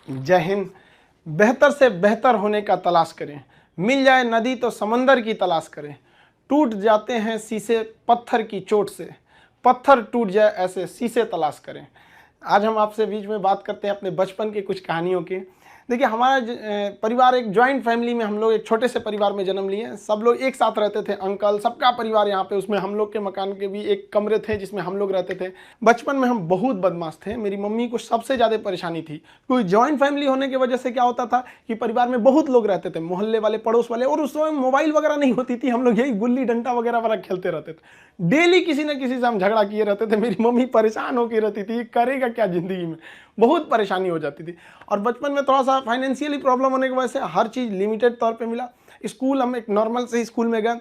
जय हिंद। बेहतर से बेहतर होने का तलाश करें, मिल जाए नदी तो समंदर की तलाश करें। टूट जाते हैं शीशे पत्थर की चोट से, पत्थर टूट जाए ऐसे शीशे तलाश करें। आज हम आपसे बीच में बात करते हैं अपने बचपन की कुछ कहानियों की। देखिए, हमारा परिवार एक जॉइंट फैमिली में, हम लोग एक छोटे से परिवार में जन्म लिए। सब लोग एक साथ रहते थे, अंकल सबका परिवार यहाँ पे। उसमें हम लोग के मकान के भी एक कमरे थे जिसमें हम लोग रहते थे। बचपन में हम बहुत बदमाश थे। मेरी मम्मी को सबसे ज़्यादा परेशानी थी, क्योंकि जॉइंट फैमिली होने की वजह से क्या होता था कि परिवार में बहुत लोग रहते थे, मोहल्ले वाले, पड़ोस वाले। और उस समय मोबाइल वगैरह नहीं होती थी, हम लोग यही गुल्ली डंडा वगैरह खेलते रहते थे। डेली किसी न किसी से हम झगड़ा किए रहते थे। मेरी मम्मी परेशान होकर रहती थी, करेगा क्या ज़िंदगी में, बहुत परेशानी हो जाती थी। और बचपन में थोड़ा सा फाइनेंशियली प्रॉब्लम होने की वजह से हर चीज़ लिमिटेड तौर पे मिला। स्कूल, हम एक नॉर्मल से स्कूल में गए,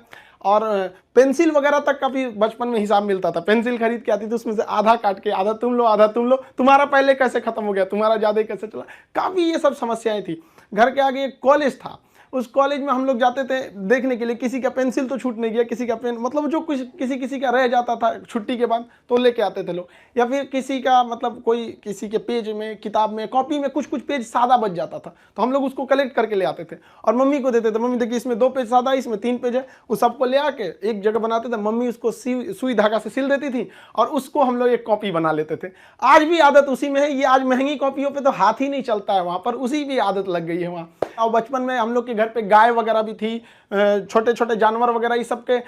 और पेंसिल वगैरह तक का भी बचपन में हिसाब मिलता था। पेंसिल खरीद के आती थी, उसमें से आधा काट के, आधा तुम लो आधा तुम लो, तुम्हारा पहले कैसे खत्म हो गया, तुम्हारा ज़्यादा कैसे चला। काफ़ी ये सब समस्याएं थी। घर के आगे एक कॉलेज था, उस कॉलेज में हम लोग जाते थे देखने के लिए, किसी का पेंसिल तो छूट नहीं गया, किसी का पेन, मतलब जो कुछ किसी का रह जाता था छुट्टी के बाद तो लेके आते थे लोग। या फिर किसी का मतलब कोई किसी के पेज में, किताब में, कॉपी में कुछ पेज सादा बच जाता था, तो हम लोग उसको कलेक्ट करके ले आते थे और मम्मी को देते थे। मम्मी देखिए, इसमें 2 पेज सादा है, इसमें 3 पेज है। उस सबको ले आके एक जगह बनाते थे। मम्मी उसको सुई धागा से सिल देती थी और उसको हम लोग एक कॉपी बना लेते थे। आज भी आदत उसी में है। ये आज महंगी कॉपियों पर तो हाथ ही नहीं चलता है, वहाँ पर उसी भी आदत लग गई है वहाँ। और बचपन में हम लोग के घर पे गाय वगैरह भी थी, छोटे छोटे जानवर वगैरह, ये सब के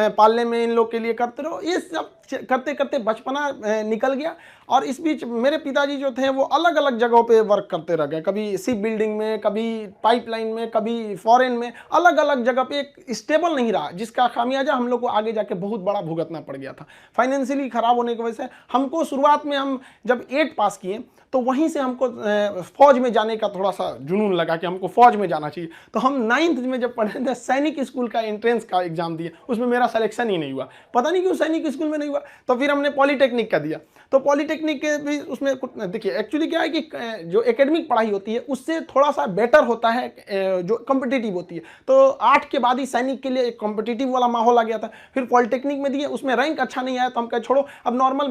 पालने में इन लोग के लिए करते रहो। ये सब करते करते बचपना निकल गया। और इस बीच मेरे पिताजी जो थे वो अलग अलग जगहों पे वर्क करते रह गए, कभी शिप बिल्डिंग में, कभी पाइपलाइन में, कभी फॉरेन में, अलग अलग जगह पे। एक स्टेबल नहीं रहा, जिसका खामियाजा हम लोग को आगे जाके बहुत बड़ा भुगतना पड़ गया था। फाइनेंशियली खराब होने की वजह से हमको शुरुआत में, हम जब 8 पास किए तो वहीं से हमको फौज में जाने का थोड़ा सा जुनून लगा कि हमको फौज में जाना चाहिए। तो हम 9th में जब पढ़े थे, सैनिक स्कूल का एंट्रेंस का एग्जाम दिए, उसमें मेरा सिलेक्शन ही नहीं हुआ। पता नहीं क्यों सैनिक स्कूल में नहीं हुआ। तो फिर हमने पॉलीटेक्निक का दिया। तो पॉलीटेक्निक के भी उसमें देखिए, एक्चुअली क्या है कि जो एकेडमिक पढ़ाई होती है उससे थोड़ा सा बेटर होता है जो कॉम्पिटिटिव होती है। तो 8 के बाद ही सैनिक के लिए एक कॉम्पिटिटिव वाला माहौल आ गया था। फिर पॉलीटेक्निक में दिए, उसमें रैंक अच्छा नहीं आया तो हम कहे छोड़ो, अब नॉर्मल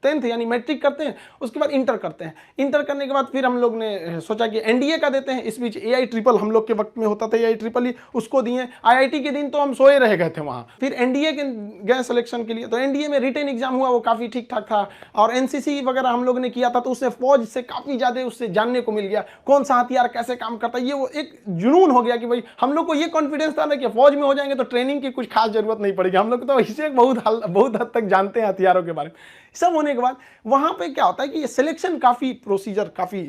10th यानी मैट्रिक करते हैं, उसके बाद इंटर करते हैं। इंटर करने के बाद फिर हम लोग ने सोचा कि एनडीए का देते हैं। इस बीच एआई ट्रिपल हम लोग के वक्त में होता था, एआई ट्रिपल ही, उसको दिए। आईआईटी के दिन तो हम सोए रह गए थे वहाँ। फिर एनडीए के गए सिलेक्शन के लिए, तो एनडीए में रिटन एग्जाम हुआ, वो काफ़ी ठीक ठाक था। और एनसीसी वगैरह हम लोग ने किया था, तो उससे फौज से काफ़ी ज़्यादा उससे जानने को मिल गया, कौन सा हथियार कैसे काम करता है। ये वो एक जुनून हो गया कि भाई हम लोग को ये कॉन्फिडेंस था ना कि फौज में हो जाएंगे तो ट्रेनिंग की कुछ खास जरूरत नहीं पड़ेगी। हम लोग तो इसे बहुत हद तक जानते हैं हथियारों के बारे में। सब होने के बाद वहाँ पे क्या होता है कि ये सिलेक्शन काफ़ी प्रोसीजर काफ़ी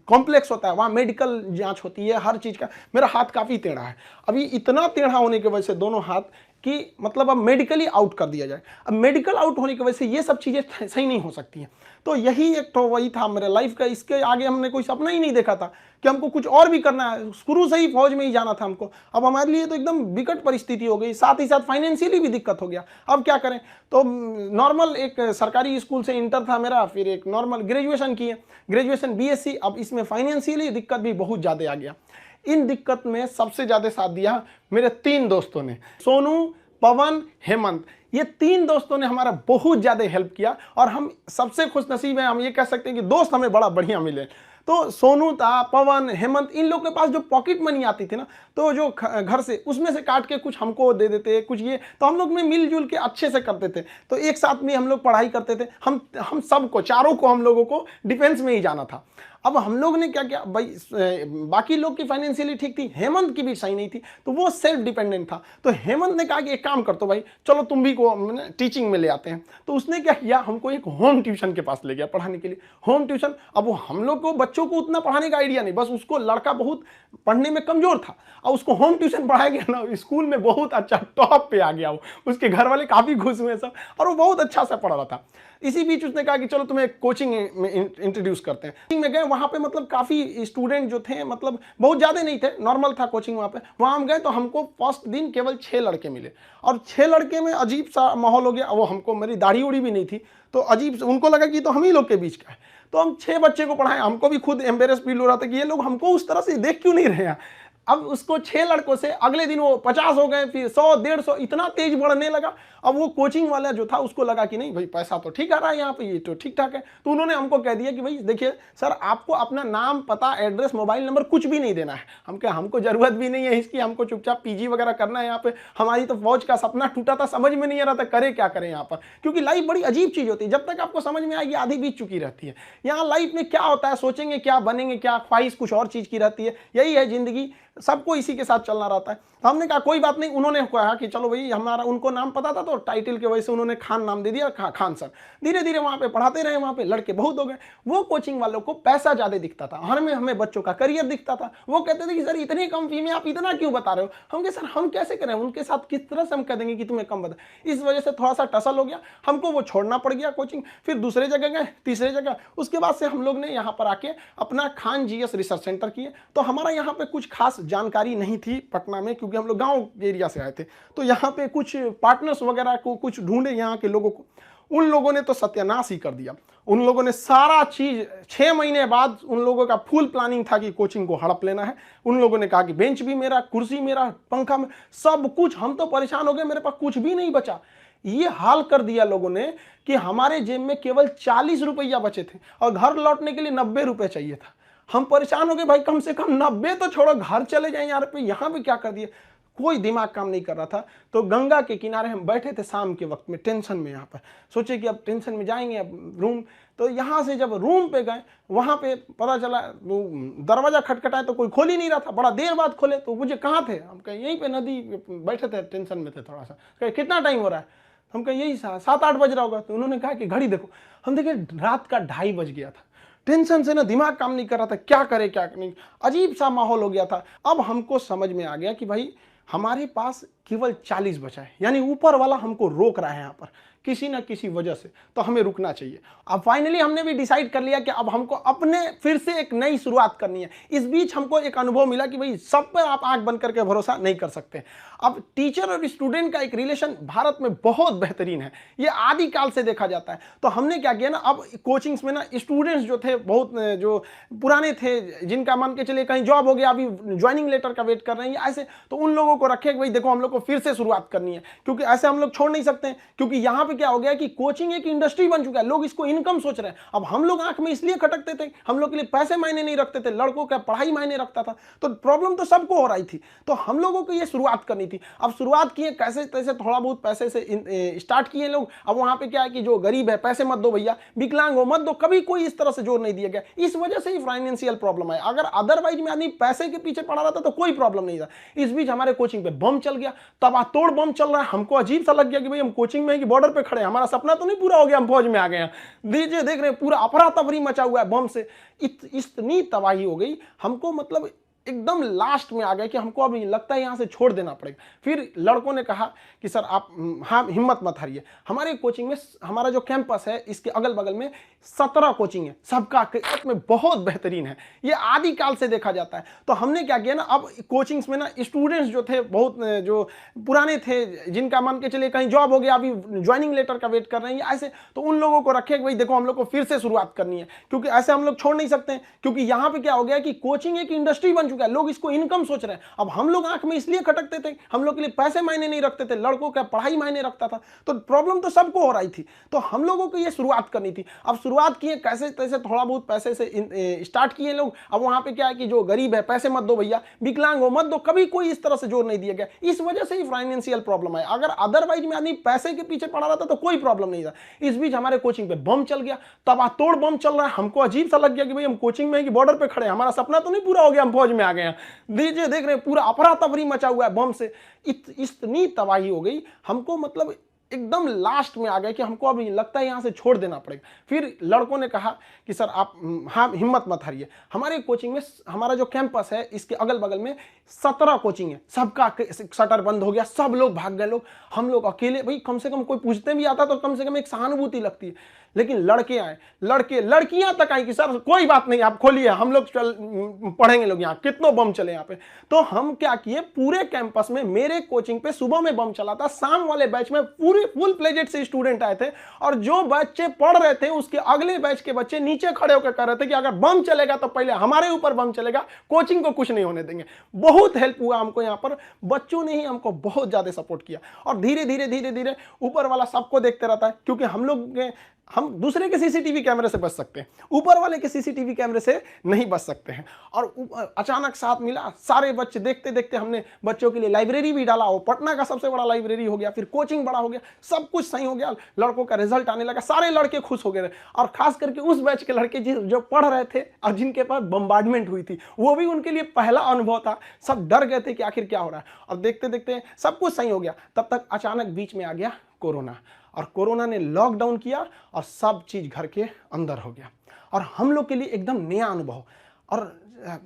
कॉम्प्लेक्स होता है। वहाँ मेडिकल जांच होती है हर चीज़ का। मेरा हाथ काफ़ी टेढ़ा है, अभी इतना टेढ़ा होने की वजह से दोनों हाथ कि मतलब अब मेडिकली आउट कर दिया जाए। अब मेडिकल आउट होने की वजह से ये सब चीज़ें सही नहीं हो सकती हैं। तो यही एक तो वही था मेरे लाइफ का। इसके आगे हमने कोई सपना ही नहीं देखा था कि हमको कुछ और भी करना है। शुरू से ही फौज में ही जाना था हमको। अब हमारे लिए तो एकदम विकट परिस्थिति हो गई, साथ ही साथ फाइनेंशियली भी दिक्कत हो गया। अब क्या करें। तो नॉर्मल एक सरकारी स्कूल से इंटर था मेरा, फिर एक नॉर्मल ग्रेजुएशन किए, ग्रेजुएशन बीएससी। अब इसमें फाइनेंशियली दिक्कत भी बहुत ज़्यादा आ गया। इन दिक्कत में सबसे ज़्यादा साथ दिया मेरे 3 दोस्तों ने, सोनू, पवन, हेमंत। ये 3 दोस्तों ने हमारा बहुत ज़्यादा हेल्प किया। और हम सबसे खुश नसीब हैं, हम ये कह सकते हैं कि दोस्त हमें बड़ा बढ़िया मिले। तो सोनू था, पवन, हेमंत, इन लोग के पास जो पॉकेट मनी आती थी ना, तो जो घर से उसमें से काट के कुछ हमको दे देते, कुछ ये, तो हम लोग में मिलजुल के अच्छे से करते थे। तो एक साथ में हम लोग पढ़ाई करते थे। हम सबको, चारों को, हम लोगों को डिफेंस में ही जाना था। अब हम लोग ने क्या किया भाई, बाकी लोग की फाइनेंशियली ठीक थी, हेमंत की भी सही नहीं थी, तो वो सेल्फ डिपेंडेंट था। तो हेमंत ने कहा कि एक काम कर तो भाई, चलो तुम भी को टीचिंग में ले आते हैं। तो उसने क्या किया, हमको एक होम ट्यूशन के पास ले गया पढ़ाने के लिए। होम ट्यूशन, अब वो हम लोग को बच्चों को उतना पढ़ाने का आइडिया नहीं, बस उसको लड़का बहुत पढ़ने में कमजोर था और उसको होम ट्यूशन पढ़ाया गया ना, स्कूल में बहुत अच्छा टॉप पे आ गया वो। उसके घर वाले काफ़ी खुश हुए सब, और वो बहुत अच्छा सा पढ़ रहा था। इसी बीच उसने कहा कि चलो तुम्हें कोचिंग में इंट्रोड्यूस करते हैं। कोचिंग में गए, वहाँ पे मतलब काफ़ी स्टूडेंट जो थे, मतलब बहुत ज़्यादा नहीं थे, नॉर्मल था कोचिंग वहाँ पे। वहाँ हम गए तो हमको फर्स्ट दिन केवल 6 लड़के मिले, और 6 लड़के में अजीब सा माहौल हो गया। वो हमको, मेरी दाढ़ी उड़ी भी नहीं थी, तो अजीब, उनको लगा कि तो हम ही लोग के बीच का है। तो हम 6 बच्चे को पढ़ाएं, हमको भी खुद एम्बेरस फील हो रहा था कि ये लोग हमको उस तरह से देख क्यों नहीं रहे हैं। अब उसको 6 लड़कों से अगले दिन वो 50 हो गए, फिर 100, 150, इतना तेज बढ़ने लगा। अब वो कोचिंग वाला जो था उसको लगा कि नहीं भाई पैसा तो ठीक आ रहा है यहाँ पे, ये तो ठीक ठाक है। तो उन्होंने हमको कह दिया कि भाई देखिए सर, आपको अपना नाम, पता, एड्रेस, मोबाइल नंबर कुछ भी नहीं देना है। हम क्या, हमको जरूरत भी नहीं है इसकी, हमको चुपचाप पीजी वगैरह करना है यहाँ पे। हमारी तो फौज का सपना टूटा था, समझ में नहीं आ रहा था करे क्या करें यहाँ पर, क्योंकि लाइफ बड़ी अजीब चीज होती है। जब तक आपको समझ में आएगी आधी बीत चुकी रहती है। यहाँ लाइफ में क्या होता है, सोचेंगे क्या, बनेंगे क्या, ख्वाहिश कुछ और चीज की रहती है। यही है जिंदगी, सबको इसी के साथ चलना रहता है। तो हमने कहा कोई बात नहीं। उन्होंने कहा कि चलो भाई, हमारा उनको नाम पता था तो टाइटल के वजह से उन्होंने खान नाम दे दिया, खान सर। धीरे धीरे वहां पे पढ़ाते रहे, वहां पे लड़के बहुत हो गए। वो कोचिंग वालों को पैसा ज्यादा दिखता था, हमें बच्चों का करियर दिखता था। वो कहते थे कि सर इतनी कम फी में आप इतना क्यों बता रहे हो। हम कहे सर हम कैसे करें, उनके साथ किस तरह से हम कह देंगे कि तुम्हें कम बता। इस वजह से थोड़ा सा टसल हो गया, हमको वो छोड़ना पड़ गया कोचिंग। फिर दूसरे जगह गए, तीसरे जगह। उसके बाद से हम लोग ने यहाँ पर आके अपना खान जीएस रिसर्च सेंटर किए। तो हमारा यहाँ पे कुछ खास जानकारी नहीं थी पटना में, क्योंकि हम लोग गांव एरिया से आए थे। तो यहाँ पे कुछ पार्टनर्स वगैरह को कुछ ढूंढे यहाँ के लोगों को। उन लोगों ने तो सत्यानाश ही कर दिया। उन लोगों ने सारा चीज 6 महीने बाद उन लोगों का फुल प्लानिंग था कि कोचिंग को हड़प लेना है। उन लोगों ने कहा कि बेंच भी मेरा, कुर्सी मेरा, पंखा में, सब कुछ। हम तो परेशान हो गए, मेरे पास कुछ भी नहीं बचा। ये हाल कर दिया लोगों ने कि हमारे जेब में केवल 40 रुपया बचे थे और घर लौटने के लिए 90 रुपए चाहिए था। हम परेशान हो गए, भाई कम से कम 90 तो छोड़ो, घर चले जाए यार पे, यहाँ पे क्या कर दिए। कोई दिमाग काम नहीं कर रहा था। तो गंगा के किनारे हम बैठे थे शाम के वक्त में, टेंशन में। यहाँ पर सोचे कि अब टेंशन में जाएंगे, अब रूम। तो यहाँ से जब रूम पे गए, वहाँ पे पता चला वो दरवाजा खटखटाए तो कोई खोल ही नहीं रहा था। बड़ा देर बाद खोले तो मुझे कहाँ थे, हम कहे यहीं पे नदी बैठे थे, टेंशन में थे थोड़ा सा। कहे कितना टाइम हो रहा है, हम कहे यही 7-8 बज रहा होगा। तो उन्होंने कहा कि घड़ी देखो। हम देखे रात का 2:30 बज गया था। टेंशन से ना दिमाग काम नहीं कर रहा था, क्या करे क्या नहीं, अजीब सा माहौल हो गया था। अब हमको समझ में आ गया कि भाई हमारे पास केवल 40 बचा है, यानी ऊपर वाला हमको रोक रहा है यहाँ पर किसी ना किसी वजह से, तो हमें रुकना चाहिए। अब फाइनली हमने भी डिसाइड कर लिया कि अब हमको अपने फिर से एक नई शुरुआत करनी है। इस बीच हमको एक अनुभव मिला कि भाई सब पर आप आंख बंद करके भरोसा नहीं कर सकते। अब टीचर और स्टूडेंट का एक रिलेशन भारत में बहुत बेहतरीन है, ये आदिकाल से देखा जाता है। तो हमने क्या किया ना, अब कोचिंग्स में ना स्टूडेंट्स जो थे, बहुत जो पुराने थे, जिनका मान के चलिए कहीं जॉब हो गया, अभी ज्वाइनिंग लेटर का वेट कर रहे हैं ऐसे, तो उन लोगों को रखे भाई देखो हम लोग को फिर से शुरुआत करनी है, क्योंकि ऐसे हम लोग छोड़ नहीं सकते हैं। क्योंकि यहाँ पे क्या हो गया कि कोचिंग एक इंडस्ट्री बन चुका है, लोग इसको इनकम सोच रहे हैं। अब हम लोग आंख में इसलिए खटकते थे, हम लोग के लिए पैसे मायने नहीं रखते थे, लड़कों का पढ़ाई मायने रखता था। तो प्रॉब्लम तो सबको हो रही थी, तो हम लोगों को ये शुरुआत करनी थी। अब शुरुआत किए कैसे तैसे, थोड़ा बहुत पैसे से स्टार्ट किए लोग। अब वहां पे क्या है कि जो गरीब है पैसे मत दो भैया, विकलांग हो मत दो, कभी कोई इस तरह से जोर नहीं दिया गया। इस वजह से ही फाइनेंशियल प्रॉब्लम है। अगर अदरवाइज में आदमी पैसे के पीछे पड़ा रहता तो कोई प्रॉब्लम नहीं था। इस बीच हमारे कोचिंग पे बम चल गया, तबातोड़ बम चल रहा है। हमको अजीब सा लग गया कि भाई हम कोचिंग में है कि बॉर्डर पे खड़े हैं, हमारा सपना तो नहीं पूरा हो गया, हम फौज में आ गए हैं। दीजिए देख रहे हैं पूरा अफरा तफरी मचा हुआ है बम से। इतनी तबाही हो गई, हमको मतलब एकदम लास्ट में आ गए कि हमको अब लगता है यहां से छोड़ देना पड़ेगा। फिर लड़कों ने कहा कि सर आप हाँ हिम्मत मत हारिए, हमारे कोचिंग में, हमारा जो कैंपस है इसके अगल बगल में 17 कोचिंग है, सबका में बहुत बेहतरीन है, ये आदिकाल से देखा जाता है। तो हमने क्या किया ना, अब कोचिंग्स में ना स्टूडेंट्स जो थे, बहुत जो पुराने थे, जिनका मान के चलिए कहीं जॉब हो गया, अभी ज्वाइनिंग लेटर का वेट कर रहे हैं ऐसे, तो उन लोगों को रखे भाई देखो हम लोग को फिर से शुरुआत करनी है, क्योंकि ऐसे हम लोग छोड़ नहीं सकते हैं। क्योंकि यहाँ पे क्या हो गया कि कोचिंग एक इंडस्ट्री बन चुका है, लोग इसको इनकम सोच रहे हैं। अब हम लोग आंख में इसलिए खटकते थे, हम लोग के लिए पैसे मायने नहीं रखते थे, लड़कों का पढ़ाई मायने रखता था। तो प्रॉब्लम तो सबको हो रही थी, तो हम लोगों को ये शुरुआत करनी थी। अब शुरुआत किए कैसे तैसे, थोड़ा बहुत पैसे से स्टार्ट किए लोग। अब वहां पे क्या है कि जो गरीब है पैसे मत दो भैया, विकलांग हो मत दो, कभी कोई इस तरह से जोर नहीं दिया गया। इस वजह से ही फाइनेंशियल प्रॉब्लम है। अगर अदरवाइज में आदमी पैसे के पीछे पड़ा रहता तो कोई प्रॉब्लम नहीं था। इस बीच हमारे कोचिंग पे बम चल गया, तबातोड़ बम चल रहा है। हमको अजीब सा लग गया कि भाई हम कोचिंग में है कि बॉर्डर पे खड़े हैं, हमारा सपना तो नहीं पूरा हो गया, हम फौज में आ गए हैं। दीजिए देख रहे हैं पूरा अफरा तफरी मचा हुआ है बम से। इतनी तबाही हो गई, हमको मतलब एकदम लास्ट में आ गए कि हमको अब लगता है यहां से छोड़ देना पड़ेगा। फिर लड़कों ने कहा कि सर आप हाँ हिम्मत मत हारिए, हमारे कोचिंग में, हमारा जो कैंपस है इसके अगल बगल में 17 कोचिंग है, सबका शटर बंद हो गया, सब लोग भाग गए। लोग हम लोग अकेले, भाई कम से कम कोई पूछते भी आता तो कम से कम एक सहानुभूति लगती है। लेकिन लड़के आए, लड़कियां तक आई कि सर कोई बात नहीं, आप खोलिए, हम लोग पढ़ेंगे लोग, यहाँ कितनों बम चले यहाँ पे। तो हम क्या किए, पूरे कैंपस में मेरे कोचिंग पे सुबह में बम चला था, शाम वाले बैच में पूरे फुल प्लेजेड से स्टूडेंट आए थे, और जो बच्चे पढ़ रहे थे उसके अगले बैच के बच्चे नीचे खड़े होकर कह रहे थे कि अगर बम चलेगा तो पहले हमारे ऊपर बम चलेगा, कोचिंग को कुछ नहीं होने देंगे। बहुत हेल्प हुआ हमको यहाँ पर, बच्चों ने ही हमको बहुत ज्यादा सपोर्ट किया। और धीरे धीरे धीरे धीरे ऊपर वाला सबको देखते रहता है, क्योंकि हम दूसरे के सीसीटीवी कैमरे से बच सकते हैं, ऊपर वाले के सीसीटीवी कैमरे से नहीं बच सकते हैं। और अचानक साथ मिला, सारे बच्चे देखते देखते हमने बच्चों के लिए लाइब्रेरी भी डाला, वो पटना का सबसे बड़ा लाइब्रेरी हो गया, फिर कोचिंग बड़ा हो गया, सब कुछ सही हो गया, लड़कों का रिजल्ट आने लगा, सारे लड़के खुश हो गए। और खास करके उस बैच के लड़के जो पढ़ रहे थे और जिनके पास बम्बार्डमेंट हुई थी, वो भी उनके लिए पहला अनुभव था, सब डर गए थे कि आखिर क्या हो रहा है। और देखते देखते सब कुछ सही हो गया। तब तक अचानक बीच में आ गया कोरोना, और कोरोना ने लॉकडाउन किया और सब चीज घर के अंदर हो गया, और हम लोग के लिए एकदम नया अनुभव। और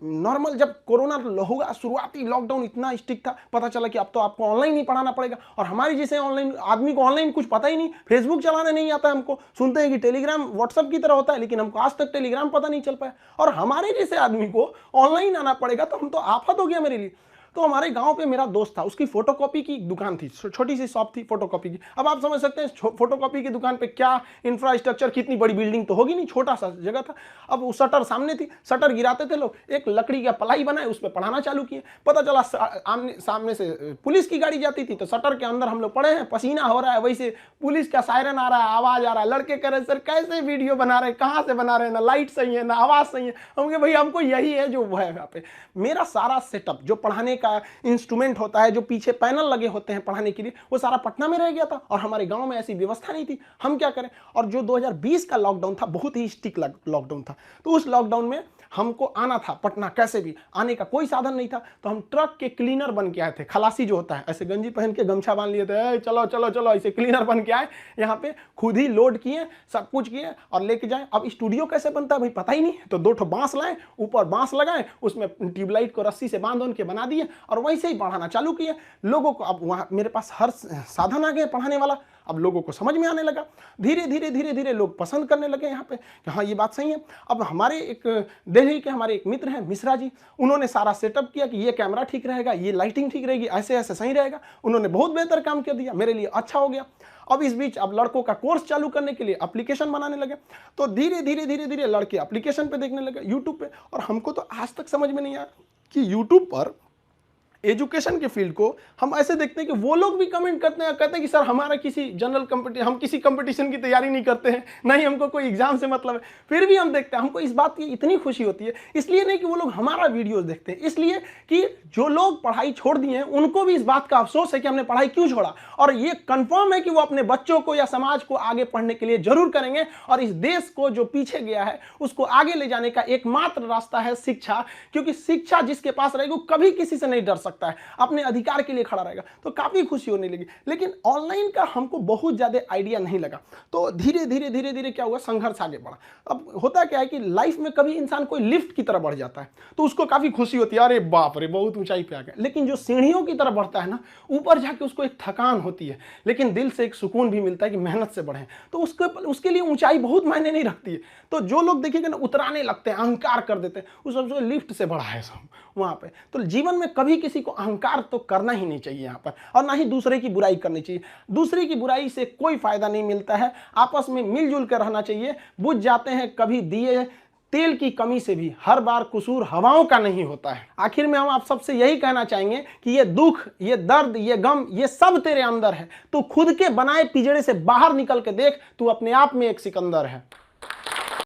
नॉर्मल जब कोरोना होगा, शुरुआती लॉकडाउन इतना स्ट्रिक्ट था, पता चला कि अब तो आपको ऑनलाइन ही पढ़ाना पड़ेगा। और हमारे जैसे ऑनलाइन आदमी को ऑनलाइन कुछ पता ही नहीं, फेसबुक चलाने नहीं आता हमको, सुनते हैं कि टेलीग्राम व्हाट्सएप की तरह होता है, लेकिन हमको आज तक टेलीग्राम पता नहीं चल पाया। और हमारे जैसे आदमी को ऑनलाइन आना पड़ेगा, तो हम तो आफत हो गया मेरे लिए। तो हमारे गांव पे मेरा दोस्त था, उसकी फोटोकॉपी की दुकान थी, छोटी सी शॉप थी फोटोकॉपी की। अब आप समझ सकते हैं फोटोकॉपी की दुकान पे क्या इंफ्रास्ट्रक्चर, कितनी बड़ी बिल्डिंग तो होगी नहीं, छोटा सा जगह था। अब वो शटर सामने थी, शटर गिराते थे लोग, एक लकड़ी का पलाई बनाए, उस पर पढ़ाना चालू किए। पता चला सामने से पुलिस की गाड़ी जाती थी, तो शटर के अंदर हम लोग पड़े हैं, पसीना हो रहा है, वैसे पुलिस का सायरन आ रहा है, आवाज आ रहा है। लड़के कह रहे सर कैसे वीडियो बना रहे हैं, कहाँ से बना रहे हैं, ना लाइट सही है ना आवाज सही है। हम कहे भाई हमको यही है जो है यहाँ पे। मेरा सारा सेटअप जो पढ़ाने का इंस्ट्रूमेंट होता है, जो पीछे पैनल लगे होते हैं पढ़ाने के लिए, वो सारा पटना में रह गया था, और हमारे गांव में ऐसी व्यवस्था नहीं थी। हम क्या करें। और जो 2020 का लॉकडाउन था, बहुत ही स्ट्रिक्ट लॉकडाउन था, तो उस लॉकडाउन में हमको आना था पटना, कैसे भी आने का कोई साधन नहीं था। तो हम ट्रक के क्लीनर बन के आए थे, खलासी जो होता है, ऐसे गंजी पहन के गमछा बांध लिए थे, चलो चलो चलो, ऐसे क्लीनर बन के आए यहाँ पे, खुद ही लोड किए, सब कुछ किए और लेके जाए। अब स्टूडियो कैसे बनता है भाई पता ही नहीं, तो 2 ठो बांस लाए, ऊपर बांस लगाए, उसमें ट्यूबलाइट को रस्सी से बांध के बना दिए, और वैसे ही पढ़ाना चालू किए लोगों को। अब वहाँ मेरे पास हर साधन आ गया पढ़ाने वाला, अब लोगों को समझ में आने लगा, धीरे धीरे धीरे धीरे लोग पसंद करने लगे यहाँ पे कि हाँ ये बात सही है। अब हमारे एक दिल्ली के हमारे एक मित्र हैं मिश्रा जी, उन्होंने सारा सेटअप किया कि ये कैमरा ठीक रहेगा, ये लाइटिंग ठीक रहेगी, ऐसे ऐसे सही रहेगा। उन्होंने बहुत बेहतर काम कर दिया, मेरे लिए अच्छा हो गया। अब इस बीच अब लड़कों का कोर्स चालू करने के लिए एप्लीकेशन बनाने लगे, तो धीरे धीरे धीरे धीरे लड़के एप्लीकेशन पे देखने लगे यूट्यूब पे। और हमको तो आज तक समझ में नहीं आया कि यूट्यूब पर एजुकेशन के फील्ड को हम ऐसे देखते हैं कि वो लोग भी कमेंट करते हैं, कहते हैं कि सर हमारा किसी जनरल कंपटीशन, हम किसी कंपटीशन की तैयारी नहीं करते हैं, नहीं हमको कोई एग्जाम से मतलब है, फिर भी हम देखते हैं। हमको इस बात की इतनी खुशी होती है, इसलिए नहीं कि वो लोग हमारा वीडियोस देखते हैं, इसलिए कि जो लोग पढ़ाई छोड़ दिए हैं उनको भी इस बात का अफसोस है कि हमने पढ़ाई क्यों छोड़ा, और ये कंफर्म है कि वो अपने बच्चों को या समाज को आगे पढ़ने के लिए जरूर करेंगे। और इस देश को जो पीछे गया है उसको आगे ले जाने का एकमात्र रास्ता है शिक्षा, क्योंकि शिक्षा जिसके पास रहेगी वो कभी किसी से नहीं डर सकता है, अपने अधिकार के लिए खड़ा रहेगा। तो काफी खुशी होने लगी। लेकिन ऑनलाइन का हमको बहुत ज्यादा आइडिया नहीं लगा, तो धीरे धीरे धीरे धीरे क्या हुआ, संघर्ष आगे बढ़ा। अब होता क्या है कि लाइफ में कभी इंसान कोई लिफ्ट की तरफ बढ़ जाता है तो उसको काफी खुशी होती है, अरे बाप रे बहुत ऊंचाई पे आ गया। लेकिन जो सीढ़ियों की तरफ बढ़ता है ना, ऊपर जाके उसको एक थकान होती है, लेकिन दिल से एक सुकून भी मिलता है कि मेहनत से बढ़े, तो उसके लिए ऊंचाई बहुत मायने नहीं रखती है। तो जो लोग देखिएगा ना उतराने लगते हैं, अहंकार कर देते हैं, उस सबसे लिफ्ट से बढ़ा है सब वहां पे। तो जीवन में कभी किसी को अहंकार तो करना ही नहीं चाहिए यहाँ पर, और ना ही दूसरे की बुराई करनी चाहिए। दूसरे की बुराई से कोई फायदा नहीं मिलता है, आपस में मिलजुल कर रहना चाहिए। बुझ जाते हैं कभी दिए तेल की कमी से भी, हर बार कसूर हवाओं का नहीं होता है। आखिर में हम आप सबसे यही कहना चाहेंगे कि ये दुख, ये दर्द, ये गम, ये सब तेरे अंदर है। तू खुद के बनाए पिंजरे से बाहर निकल के देख, तू अपने आप में एक सिकंदर है।